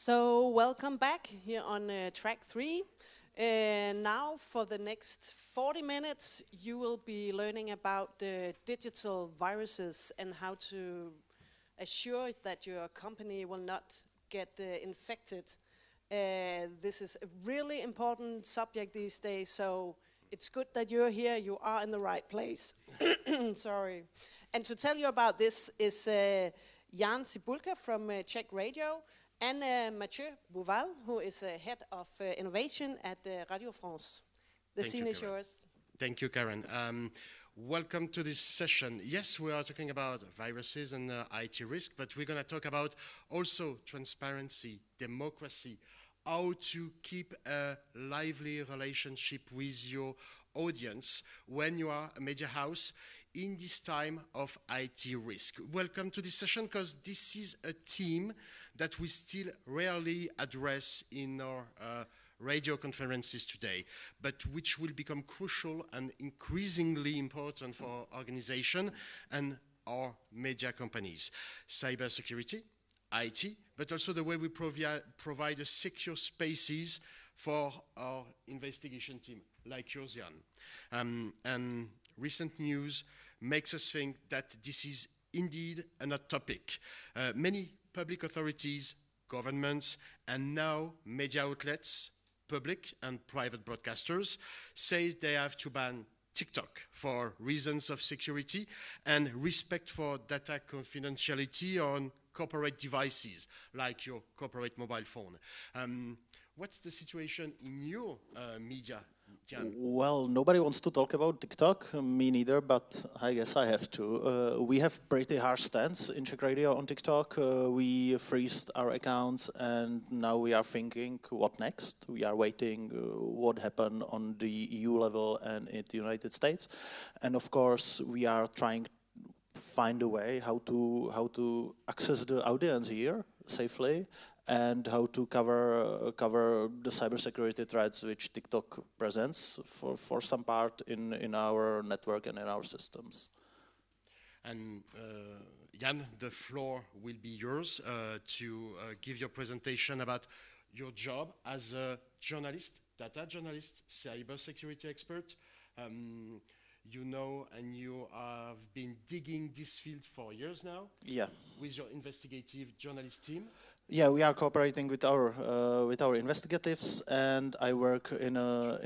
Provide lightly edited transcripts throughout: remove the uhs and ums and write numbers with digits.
So welcome back here on track 3. Now for the next 40 minutes you will be learning about digital viruses and how to assure that your company will not get infected. This is a really important subject these days, so it's good that you're here. You are in the right place. Sorry. And to tell you about this is Jan Cibulka from Czech Radio and Matthieu Beauval, who is head of innovation at Radio France. The scene is yours. Thank you, Karen. Welcome to this session. Yes, we are talking about viruses and IT risk, but we're going to talk about also transparency, democracy, how to keep a lively relationship with your audience when you are a media house in this time of IT risk. Welcome to this session, because this is a theme that we still rarely address in our radio conferences today, but which will become crucial and increasingly important for our organization and our media companies. Cybersecurity, IT, but also the way we provide a secure spaces for our investigation team, like yours, Jan. And recent news makes us think that this is indeed a hot topic. Many public authorities, governments, and now media outlets, public and private broadcasters, say they have to ban TikTok for reasons of security and respect for data confidentiality on corporate devices, like your corporate mobile phone. What's the situation in your media, Jan? Well, nobody wants to talk about TikTok, me neither, but I guess I have to. We have pretty harsh stance in Czech Radio on TikTok. We freezed our accounts and now we are thinking what next. We are waiting what happened on the EU level and in the United States. And of course, we are trying to find a way how to access the audience here safely, and how to cover the cybersecurity threats which TikTok presents for some part in our network and in our systems. And Jan, the floor will be yours to give your presentation about your job as a journalist, data journalist, cybersecurity expert. You know, and you have been digging this field for years now. Yeah. With your investigative journalist team. Yeah, we are cooperating with our investigatives, and I work in a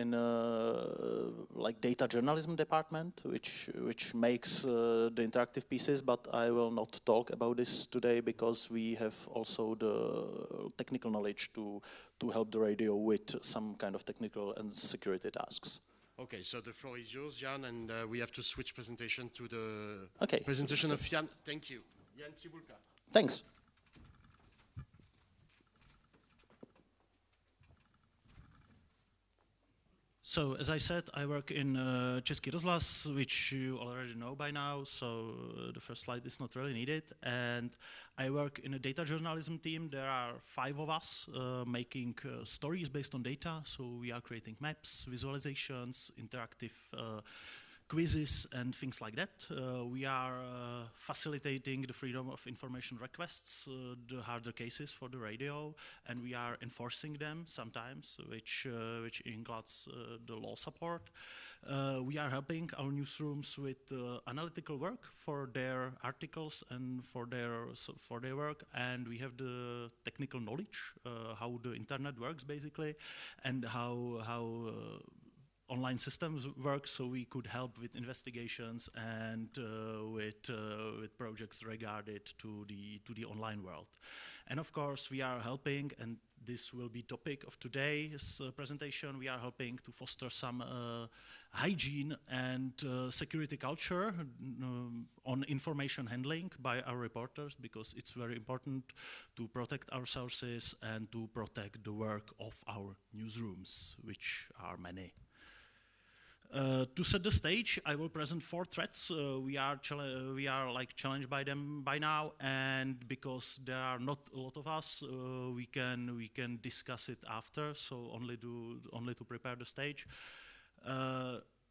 like data journalism department, which makes the interactive pieces. But I will not talk about this today because we have also the technical knowledge to help the radio with some kind of technical and security tasks. Okay, so the floor is yours, Jan, and we have to switch presentation to the presentation of Jan. Thank you. Jan Cibulka. Thanks. So, as I said, I work in Český rozhlas, which you already know by now, so the first slide is not really needed. And I work in a data journalism team. There are 5 of us making stories based on data. So we are creating maps, visualizations, interactive quizzes and things like that. We are facilitating the freedom of information requests, the harder cases for the radio, and we are enforcing them sometimes, which includes the law support. We are helping our newsrooms with analytical work for their articles and for their work, and we have the technical knowledge, how the internet works basically, and how online systems work, so we could help with investigations and with projects regarded to the online world. And of course, we are helping, and this will be topic of today's presentation. We are helping to foster some hygiene and security culture on information handling by our reporters, because it's very important to protect our sources and to protect the work of our newsrooms, which are many. To set the stage, I will present 4 threats. We are challenged by them by now, and because there are not a lot of us, we can discuss it after. So only to prepare the stage.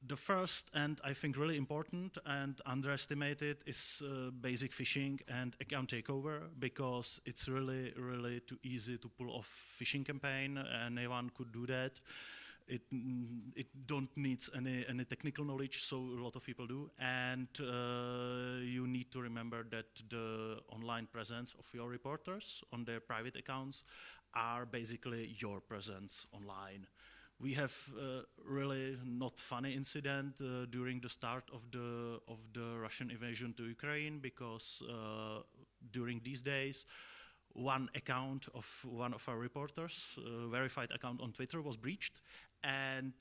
The first, and I think really important and underestimated, is basic phishing and account takeover, because it's really, really too easy to pull off phishing campaign. Anyone could do that. It don't needs any technical knowledge, so a lot of people do. And you need to remember that the online presence of your reporters on their private accounts are basically your presence online. We have really not funny incident during the start of the Russian invasion to Ukraine, because during these days, one account of one of our reporters, verified account on Twitter, was breached, and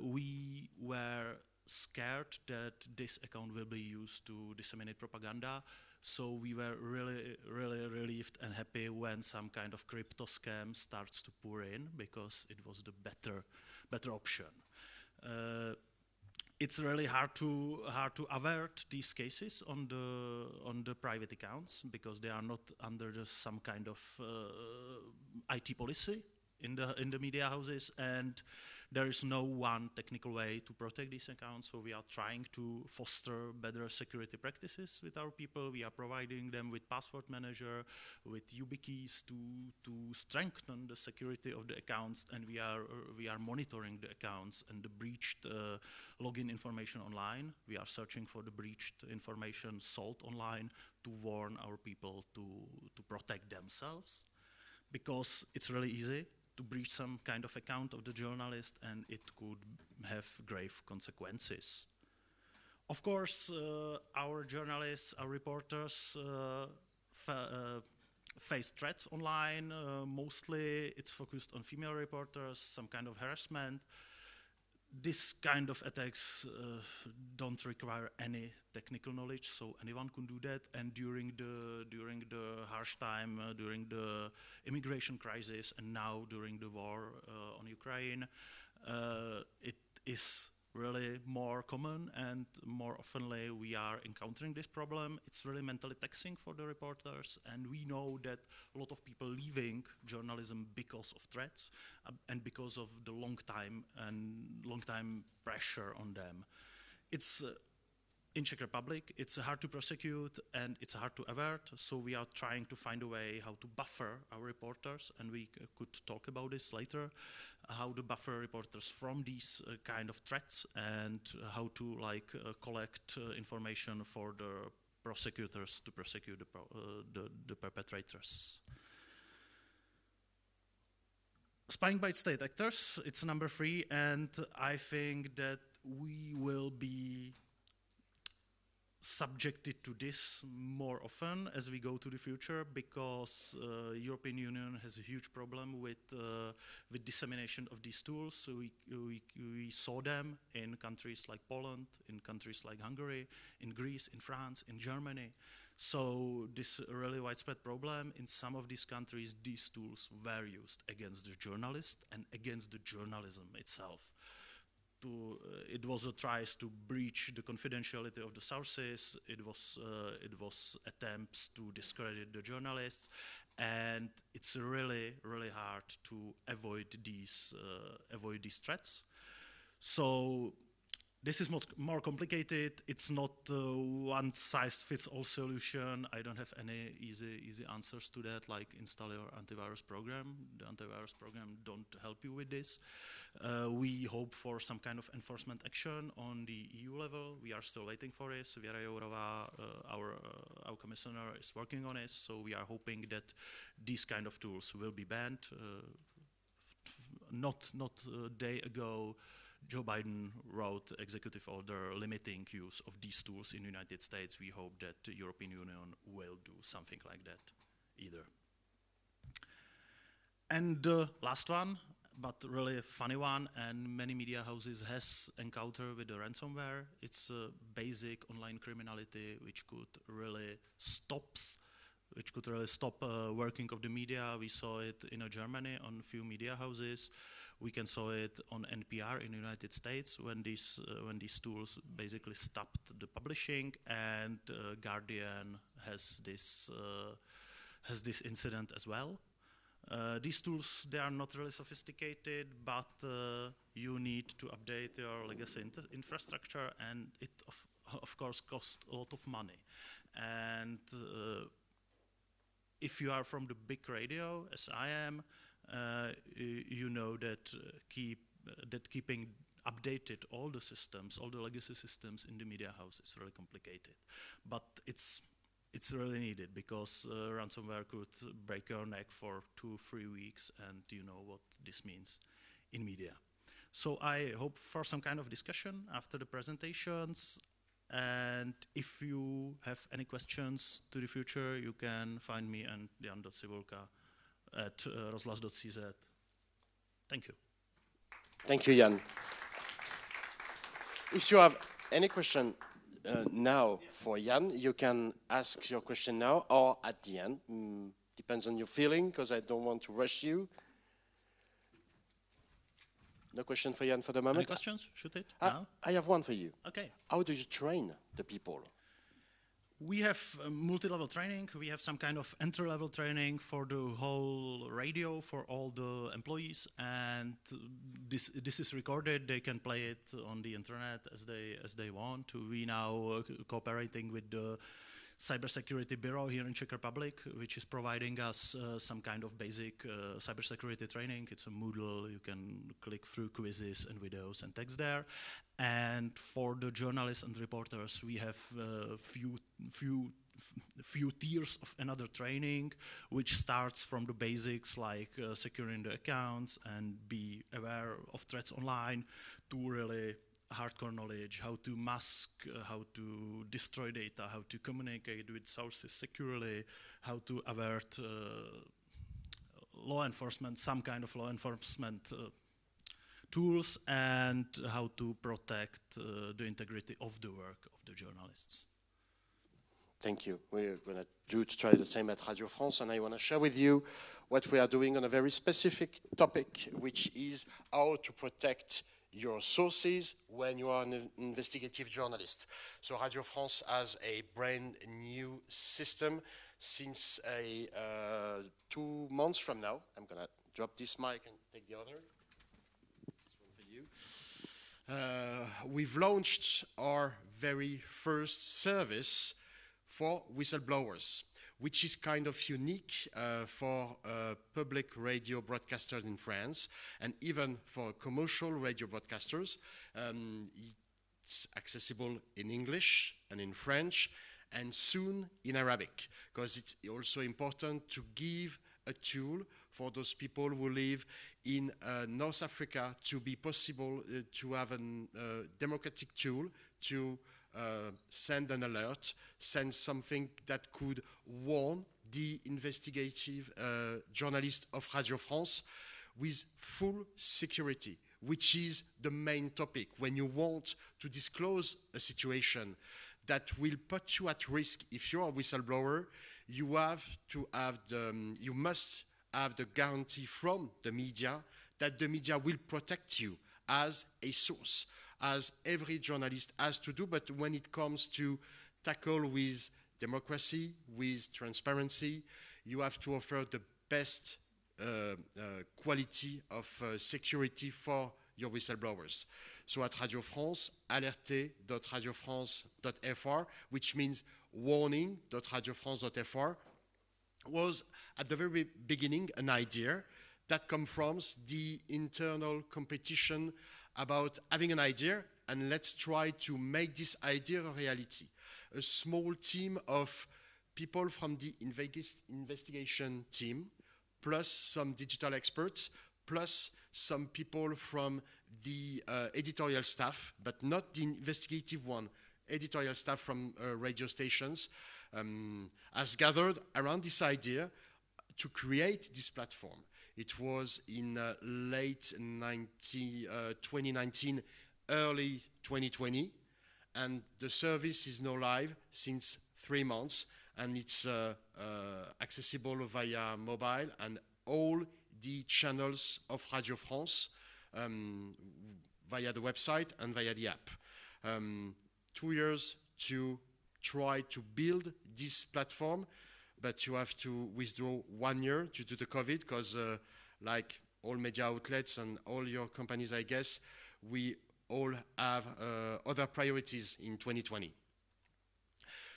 we were scared that this account will be used to disseminate propaganda. So we were really, really relieved and happy when some kind of crypto scam starts to pour in, because it was the better option. It's really hard to avert these cases on the private accounts, because they are not under some kind of IT policy in the media houses, and there is no one technical way to protect these accounts. So we are trying to foster better security practices with our people. We are providing them with password manager, with YubiKeys to strengthen the security of the accounts, and we are monitoring the accounts and the breached login information online. We are searching for the breached information sold online to warn our people to protect themselves, because it's really easy to breach some kind of account of the journalist, and it could have grave consequences. Of course, our journalists, our reporters face threats online. Mostly it's focused on female reporters, some kind of harassment. This kind of attacks don't require any technical knowledge, so anyone can do that. And during the harsh time, during the immigration crisis, and now during the war on Ukraine, it is really more common, and more oftenly we are encountering this problem. It's really mentally taxing for the reporters, and we know that a lot of people leaving journalism because of threats and because of the long time pressure on them. It's in Czech Republic, it's hard to prosecute and it's hard to avert, so we are trying to find a way how to buffer our reporters, and we could talk about this later, how to buffer reporters from these kind of threats, and how to collect information for the prosecutors to prosecute the perpetrators. Spying by state actors, it's number 3, and I think that we will be subjected to this more often as we go to the future, because European Union has a huge problem with dissemination of these tools. So we saw them in countries like Poland, in countries like Hungary, in Greece, in France, in Germany. So this really widespread problem. In some of these countries, these tools were used against the journalist and against the journalism itself. It was a try to breach the confidentiality of the sources. It was attempts to discredit the journalists, and it's really, really hard to avoid these threats. So this is more complicated. It's not one-size-fits-all solution. I don't have any easy answers to that, like install your antivirus program. The antivirus program don't help you with this. We hope for some kind of enforcement action on the EU level. We are still waiting for it. Věra Jourová, our commissioner, is working on it. So we are hoping that these kind of tools will be banned. Not a day ago, Joe Biden wrote executive order limiting use of these tools in the United States. We hope that the European Union will do something like that either. And the last one, but really a funny one, and many media houses has encountered with the ransomware. It's a basic online criminality which could really stop working of the media. We saw it in Germany on a few media houses. We can saw it on NPR in the United States when these tools basically stopped the publishing, and Guardian has this incident as well. These tools, they are not really sophisticated, but you need to update your legacy infrastructure, and it of course costs a lot of money. And if you are from the big radio, as I am, you know that keeping updated all the systems, all the legacy systems in the media house is really complicated. But it's really needed, because ransomware could break your neck for 2-3 weeks, and you know what this means in media. So I hope for some kind of discussion after the presentations, and if you have any questions to the future, you can find me and Jan.Cibulka at rozhlas.cz. Thank you. Thank you, Jan. If you have any question now for Jan, you can ask your question now or at the end. Depends on your feeling, because I don't want to rush you. No question for Jan for the moment? Any questions? Shoot it now. I have one for you. Okay. How do you train the people? We have multi-level training. We have some kind of entry-level training for the whole radio for all the employees, and this is recorded. They can play it on the internet as they want. We now cooperating with the Cybersecurity Bureau here in Czech Republic, which is providing us some kind of basic cybersecurity training. It's a Moodle. You can click through quizzes and videos and text there. And for the journalists and reporters, we have few tiers of another training, which starts from the basics like securing the accounts and be aware of threats online, to really hardcore knowledge, how to mask, how to destroy data, how to communicate with sources securely, how to avert law enforcement, some kind of law enforcement tools, and how to protect the integrity of the work of the journalists. Thank you. We're going to try the same at Radio France, and I want to share with you what we are doing on a very specific topic, which is how to protect your sources when you are an investigative journalist. So Radio France has a brand new system since 2 months from now. I'm going to drop this mic and take the other. This one for you. We've launched our very first service for whistleblowers, which is kind of unique for public radio broadcasters in France, and even for commercial radio broadcasters. It's accessible in English and in French, and soon in Arabic, because it's also important to give a tool for those people who live in North Africa to be possible to have a democratic tool to send an alert, send something that could warn the investigative journalist of Radio France with full security, which is the main topic. When you want to disclose a situation that will put you at risk if you're a whistleblower, you must have the guarantee from the media that the media will protect you as a source, as every journalist has to do. But when it comes to tackle with democracy, with transparency, you have to offer the best quality of security for your whistleblowers. So at Radio France, alerte.radiofrance.fr, which means warning.radiofrance.fr, was at the very beginning an idea that comes from the internal competition about having an idea, and let's try to make this idea a reality. A small team of people from the investigation team, plus some digital experts, plus some people from the editorial staff, but not the investigative one, editorial staff from radio stations, has gathered around this idea to create this platform. It was in late 2019, early 2020, and the service is now live since 3 months, and it's accessible via mobile and all the channels of Radio France via the website and via the app. 2 years to try to build this platform. but you have to withdraw 1 year due to the COVID, because like all media outlets and all your companies, I guess, we all have other priorities in 2020.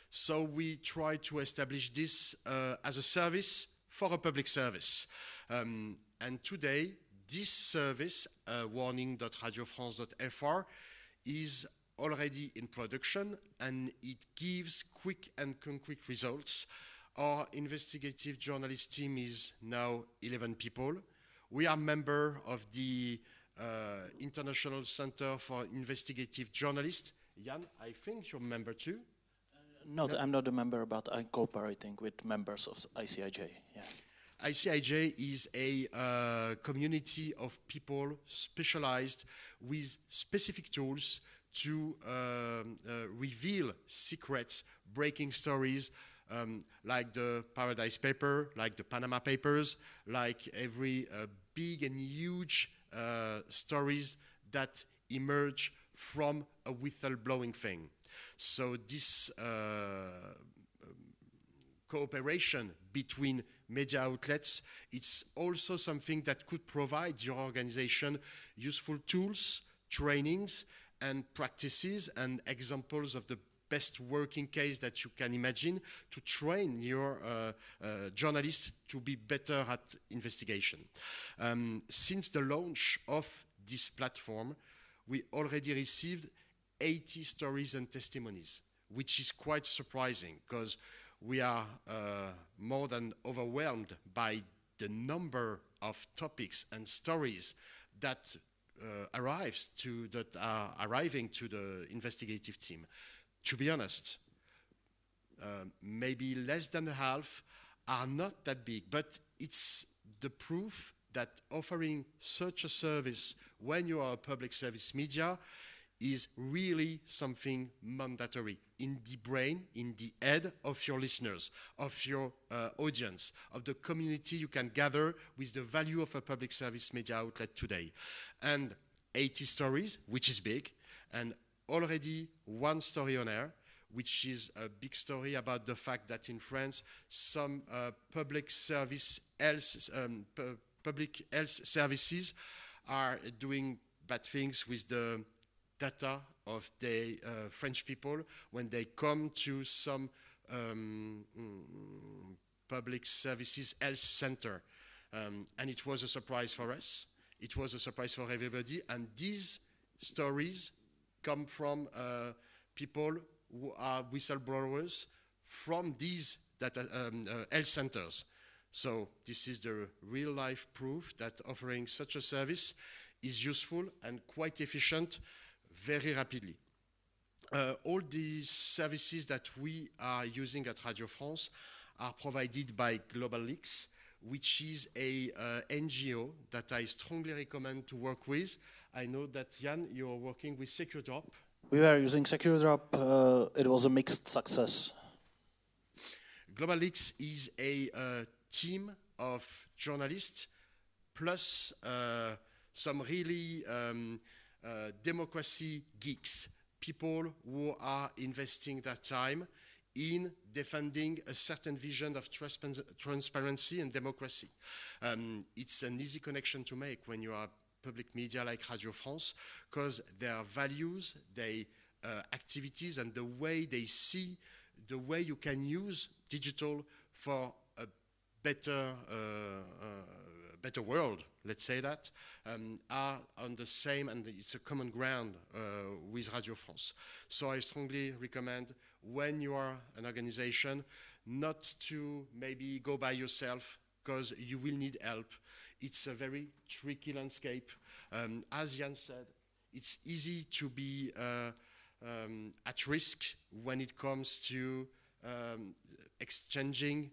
So we try to establish this as a service for a public service. And today, this service, warning.radiofrance.fr, is already in production, and it gives quick and concrete results. Our investigative journalist team is now 11 people. We are member of the International Center for Investigative Journalists. Jan, I think you're a member too? I'm not a member, but I'm cooperating with members of ICIJ. Yeah. ICIJ is a community of people specialized with specific tools to reveal secrets, breaking stories, like the Paradise Paper, like the Panama Papers, like every big and huge stories that emerge from a whistleblowing thing. So this cooperation between media outlets, it's also something that could provide your organization useful tools, trainings, and practices and examples of the best working case that you can imagine to train your journalists to be better at investigation. Since the launch of this platform, we already received 80 stories and testimonies, which is quite surprising because we are more than overwhelmed by the number of topics and stories that are arriving to the investigative team. To be honest, maybe less than half are not that big, but it's the proof that offering such a service when you are a public service media is really something mandatory in the brain, in the head of your listeners, of your audience, of the community you can gather with the value of a public service media outlet today. And 80 stories, which is big, and already one story on air, which is a big story about the fact that in France, some public health services are doing bad things with the data of the French people when they come to some public services health center. And it was a surprise for us. It was a surprise for everybody. And these stories come from people who are whistleblowers from these data, health centers. So this is the real-life proof that offering such a service is useful and quite efficient very rapidly. All the services that we are using at Radio France are provided by Global Leaks, which is a NGO that I strongly recommend to work with. I know that, Jan, you're working with SecureDrop. We were using SecureDrop. It was a mixed success. Global Leaks is a team of journalists plus some really democracy geeks, people who are investing their time in defending a certain vision of transparency and democracy. It's an easy connection to make when you are public media like Radio France, because their values, their activities, and the way they see the way you can use digital for a better world, let's say that, are on the same, and it's a common ground with Radio France. So I strongly recommend, when you are an organization, not to maybe go by yourself, because you will need help. It's a very tricky landscape. As Jan said, it's easy to be at risk when it comes to exchanging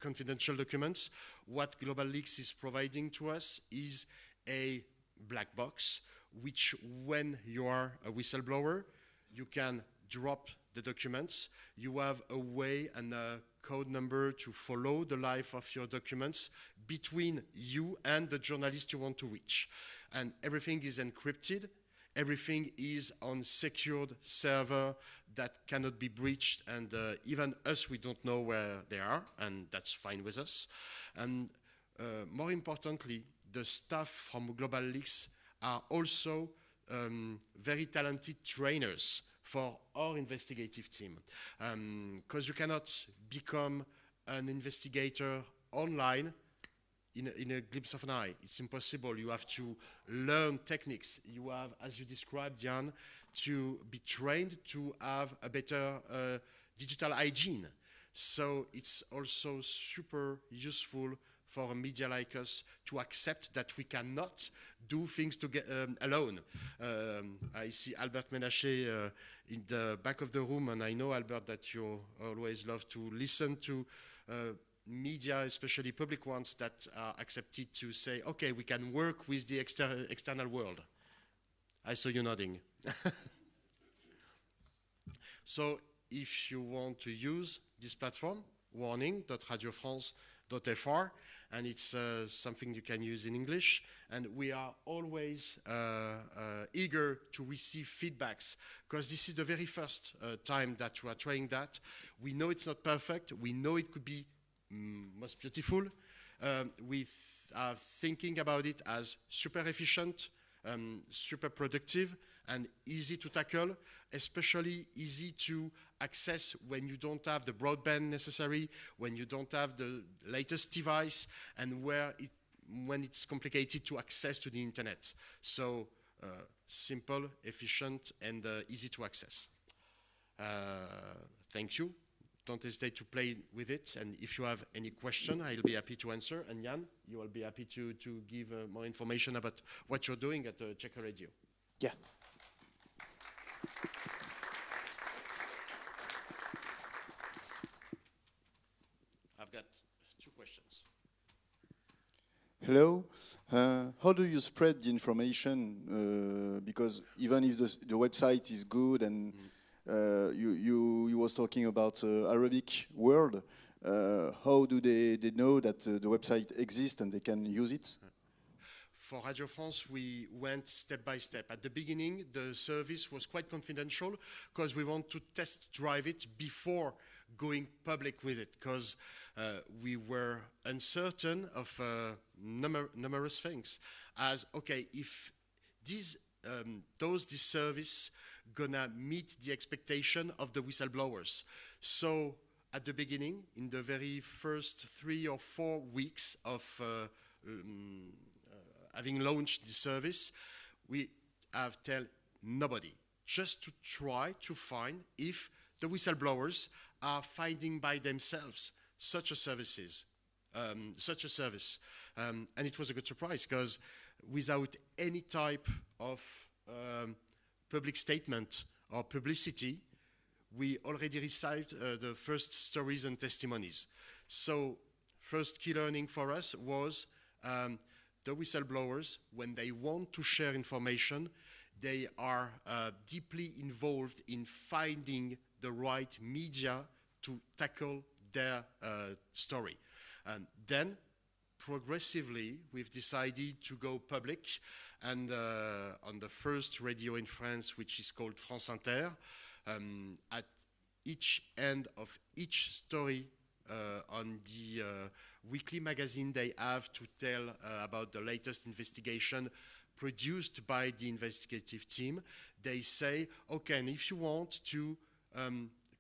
confidential documents. What Global Leaks is providing to us is a black box, which when you are a whistleblower, you can drop the documents. You have a way and a code number to follow the life of your documents between you and the journalist you want to reach. And everything is encrypted. everything is on secured server that cannot be breached, and even us, we don't know where they are, and that's fine with us. And more importantly, the staff from Global Leaks are also very talented trainers for our investigative team. Because you cannot become an investigator online in a glimpse of an eye. It's impossible. You have to learn techniques. You have, as you described, Jan, to be trained to have a better digital hygiene. So it's also super useful for a media like us to accept that we cannot do things alone. I see Albert Ménacher in the back of the room, and I know, Albert, that you always love to listen to media, especially public ones, that are accepted to say, okay, we can work with the external world. I saw you nodding. So if you want to use this platform, warning.radiofrance.fr, and it's something you can use in English, and we are always eager to receive feedbacks, because this is the very first time that we are trying that. We know it's not perfect. We know it could be most beautiful. We are thinking about it as super efficient, super productive, and easy to tackle, especially easy to access when you don't have the broadband necessary, when you don't have the latest device, and when it's complicated to access to the internet. So simple, efficient, and easy to access. Thank you. Don't hesitate to play with it, and if you have any question, I'll be happy to answer. And Jan, you will be happy to give more information about what you're doing at Czech Radio. Yeah. I've got two questions. Hello. How do you spread the information? Because even if the website is good and you was talking about Arabic word, how do they know that the website exists and they can use it? For Radio France, we went step by step. At the beginning, the service was quite confidential because we want to test drive it before going public with it, because we were uncertain of numerous things. As, okay, if this service gonna meet the expectation of the whistleblowers. So at the beginning, in the very first 3 or 4 weeks of having launched the service, we have tell nobody, just to try to find if the whistleblowers are finding by themselves such a service. And it was a good surprise, because without any type of public statement or publicity, we already received the first stories and testimonies. So first key learning for us was the whistleblowers, when they want to share information, they are deeply involved in finding the right media to tackle their story. And then, progressively, we've decided to go public, and on the first radio in France, which is called France Inter, at each end of each story on the weekly magazine, they have to tell about the latest investigation produced by the investigative team. They say, okay, and if you want to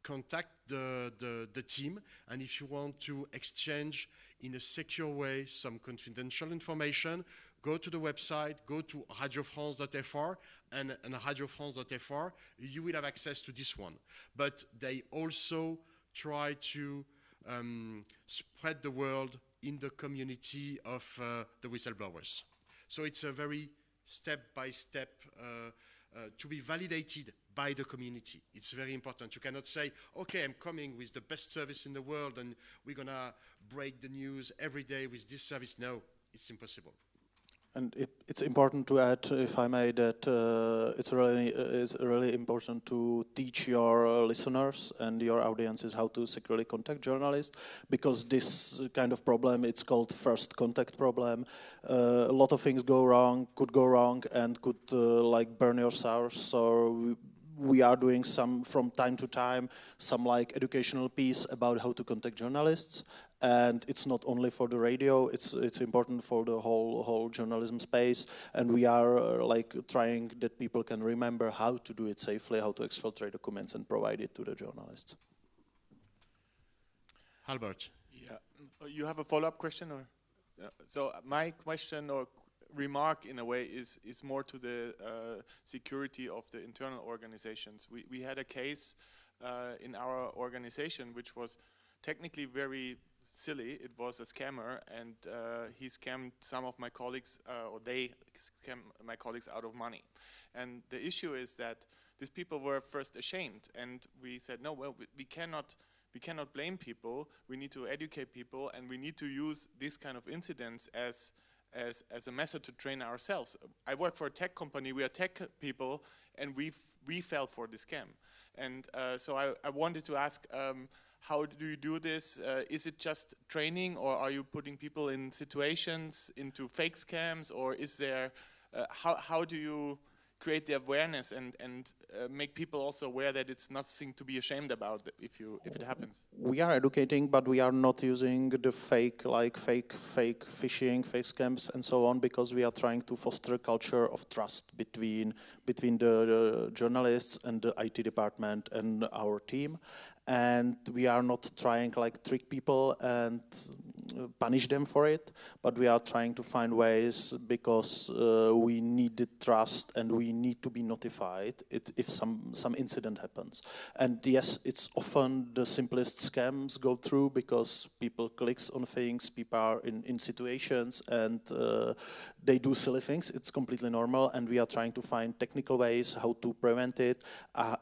contact the team, and if you want to exchange in a secure way some confidential information, go to the website, go to radiofrance.fr, and radiofrance.fr, you will have access to this one. But they also try to spread the word in the community of the whistleblowers. So it's a very step-by-step to be validated by the community. It's very important. You cannot say, okay, I'm coming with the best service in the world and we're going to break the news every day with this service. No, it's impossible. And It's important to add, if I may, that it's really important to teach your listeners and your audiences how to securely contact journalists, because this kind of problem, it's called first contact problem. A lot of things could go wrong, and could like burn your source. So we are doing some, from time to time, some like educational piece about how to contact journalists. And it's not only for the radio; it's important for the whole journalism space. And we are like trying that people can remember how to do it safely, how to exfiltrate documents and provide it to the journalists. Albert. Yeah, you have a follow-up question, or so my question or remark in a way is more to the security of the internal organizations. We had a case in our organization which was technically very silly. It was a scammer, and he scammed some of my colleagues, or they scammed my colleagues out of money. And the issue is that these people were first ashamed, and we said, no, well, we cannot blame people. We need to educate people, and we need to use this kind of incidents as a method to train ourselves. I work for a tech company. We are tech people, and we fell for the scam. And so I wanted to ask, how do you do this? Is it just training, or are you putting people in situations into fake scams, or is there? How do you create the awareness and make people also aware that it's nothing to be ashamed about if it happens? We are educating, but we are not using the fake phishing, fake scams, and so on, because we are trying to foster a culture of trust between the journalists and the IT department and our team. And we are not trying like trick people and punish them for it, but we are trying to find ways, because we need the trust and we need to be notified if some incident happens. And yes, it's often the simplest scams go through, because people clicks on things, people are in situations, and they do silly things. It's completely normal, and we are trying to find technical ways how to prevent it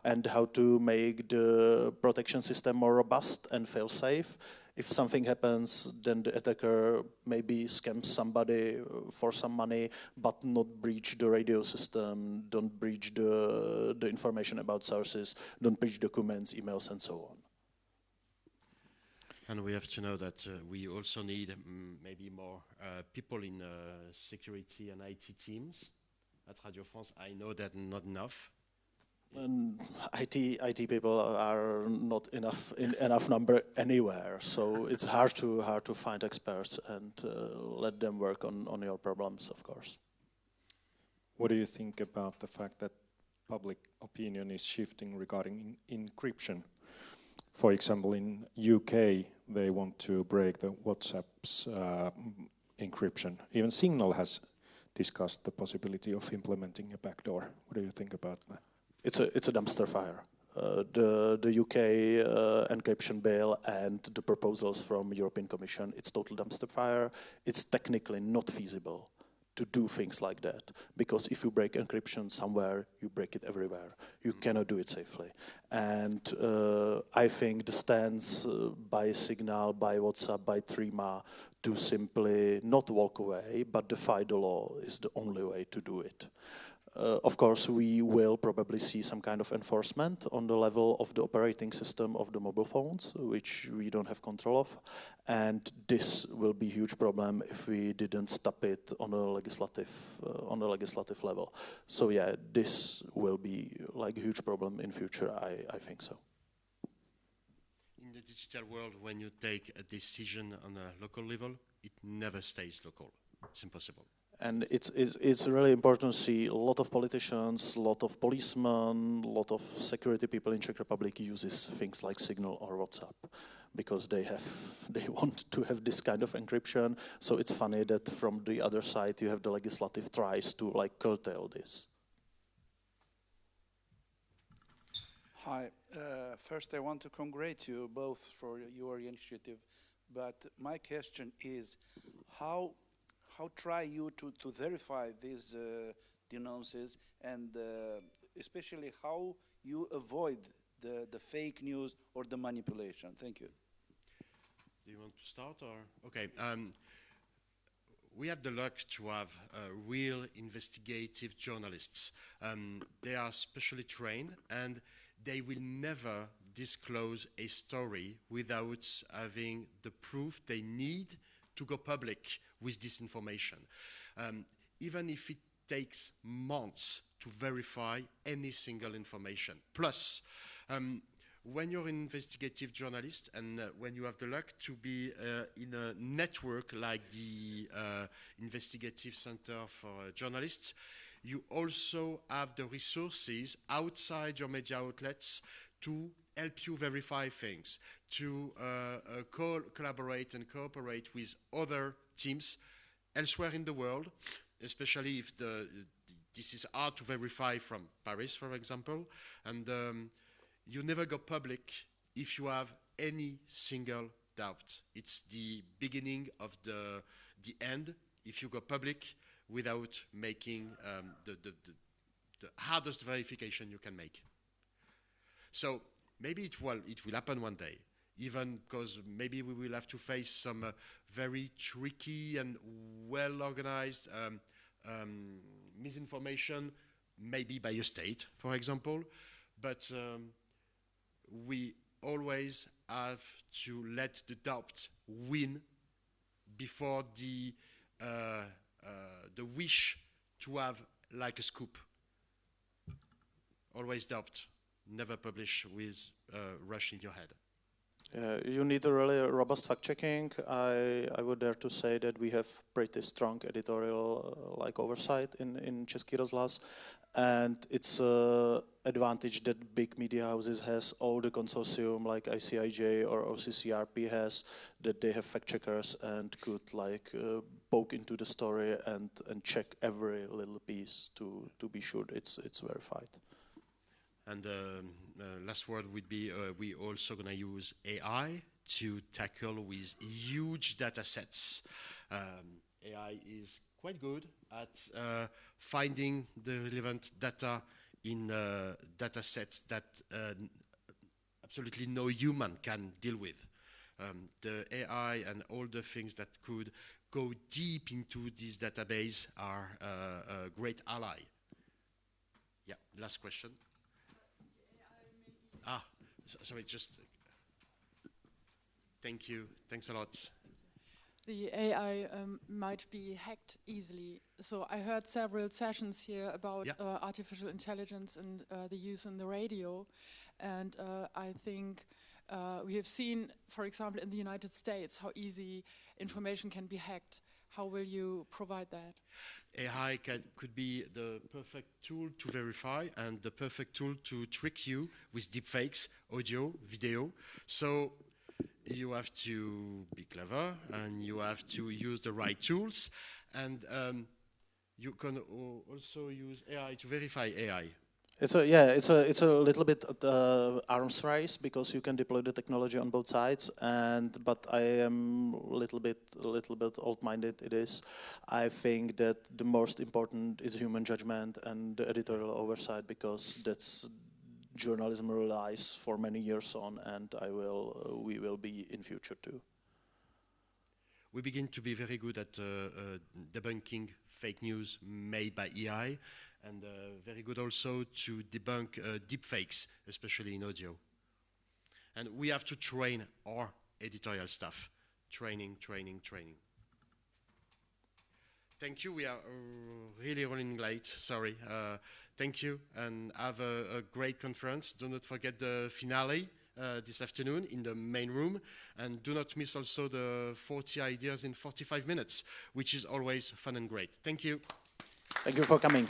and how to make the protection system more robust and fail-safe. If something happens, then the attacker maybe scams somebody for some money, but not breach the radio system, don't breach the information about sources, don't breach documents, emails, and so on. And we have to know that we also need maybe more people in security and IT teams at Radio France. I know that not enough. And IT people are not in enough number anywhere, so it's hard to find experts and let them work on your problems, of course. What do you think about the fact that public opinion is shifting regarding encryption? For example, in UK, they want to break the WhatsApp's encryption. Even Signal has discussed the possibility of implementing a backdoor. What do you think about that? It's a dumpster fire. The UK encryption bill and the proposals from European Commission, it's total dumpster fire. It's technically not feasible to do things like that, because if you break encryption somewhere, you break it everywhere. You cannot do it safely. And I think the stance by Signal, by WhatsApp, by Trima to simply not walk away but defy the law is the only way to do it. Of course, we will probably see some kind of enforcement on the level of the operating system of the mobile phones, which we don't have control of. And this will be a huge problem if we didn't stop it on a legislative level. So yeah, this will be like a huge problem in future, I think so. In the digital world, when you take a decision on a local level, it never stays local. It's impossible. And it's really important to see a lot of politicians, a lot of policemen, a lot of security people in Czech Republic uses things like Signal or WhatsApp, because they want to have this kind of encryption. So it's funny that from the other side you have the legislative tries to like curtail this. Hi. First, I want to congratulate you both for your initiative. But my question is, how try you to verify these denounces, and especially how you avoid the fake news or the manipulation? Thank you. Do you want to start, or okay? we have the luck to have real investigative journalists. They are specially trained, and they will never disclose a story without having the proof they need to go public with this information. Even if it takes months to verify any single information. Plus, when you're an investigative journalist and when you have the luck to be in a network like the Investigative Center for Journalists, you also have the resources outside your media outlets to help you verify things, to collaborate and cooperate with other teams elsewhere in the world, especially if this is hard to verify from Paris, for example. And you never go public if you have any single doubt. It's the beginning of the end if you go public without making the hardest verification you can make. So maybe it will happen one day, even because maybe we will have to face some very tricky and well-organized misinformation, maybe by a state, for example. But we always have to let the doubt win before the wish to have like a scoop. Always doubt. Never publish with rush in your head. You need a really robust fact-checking. I would dare to say that we have pretty strong editorial oversight in Český rozhlas, and it's an advantage that big media houses has all the consortium like ICIJ or OCCRP has, that they have fact-checkers and could poke into the story and check every little piece to be sure it's verified. And last word would be we also going to use AI to tackle with huge data sets. AI is quite good at finding the relevant data in data sets that absolutely no human can deal with. The AI and all the things that could go deep into this database are a great ally. Yeah, last question. Sorry, just thank you. Thanks a lot. The AI might be hacked easily. So I heard several sessions here about artificial intelligence and the use in the radio. And I think we have seen, for example, in the United States, how easy information can be hacked. How will you provide that? AI could be the perfect tool to verify and the perfect tool to trick you with deepfakes, audio, video. So you have to be clever and you have to use the right tools. And you can also use AI to verify AI. It's a little bit arms race because you can deploy the technology on both sides, but I am a little bit old-minded. It is. I think that the most important is human judgment and the editorial oversight, because that's journalism relies for many years on, and we will be in future too. We begin to be very good at debunking fake news made by AI. And very good also to debunk deepfakes, especially in audio. And we have to train our editorial staff. Training. Thank you. We are really running late. Sorry. Thank you, and have a great conference. Do not forget the finale this afternoon in the main room. And do not miss also the 40 ideas in 45 minutes, which is always fun and great. Thank you. Thank you for coming.